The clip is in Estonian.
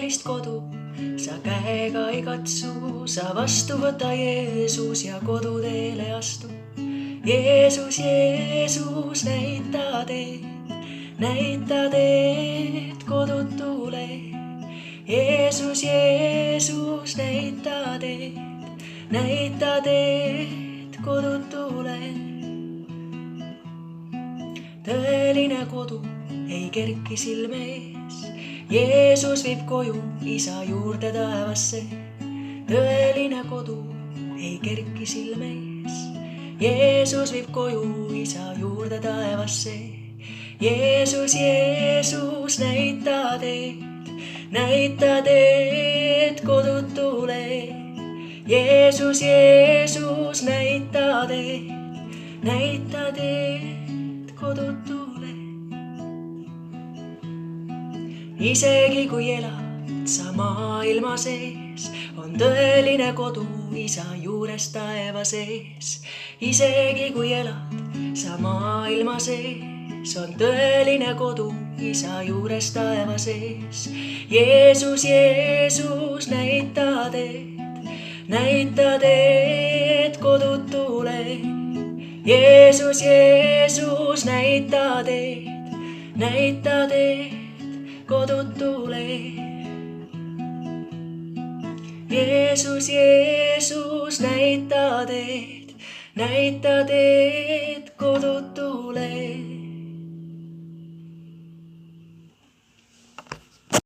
teist kodu, sa käega ei katsu, sa vastu võta Jeesus ja koduteele astu. Jeesus, Jeesus, näita teed kodutule. Jeesus, Jeesus, näita teed kodutule. Tõeline kodu ei kerki silme ees, Jeesus viib koju isa juurde taevasse. Tõeline kodu ei kerki silme ees, Jeesus viib koju isa juurde taevasse. Jeesus, Jeesus, näita teed kodutule. Jeesus, Jeesus, näita teed kodutule. Isegi kui elad sa maailma sees, on tõeline kodu isa juures taeva sees. Isegi kui elad sa maailma sees, on tõeline kodu isa juures taeva sees. Jeesus, Jeesus, näita teed kodutule. Jeesus, Jeesus, näita teed kodutule. Jeesus, Jeesus, näita teed kodutule.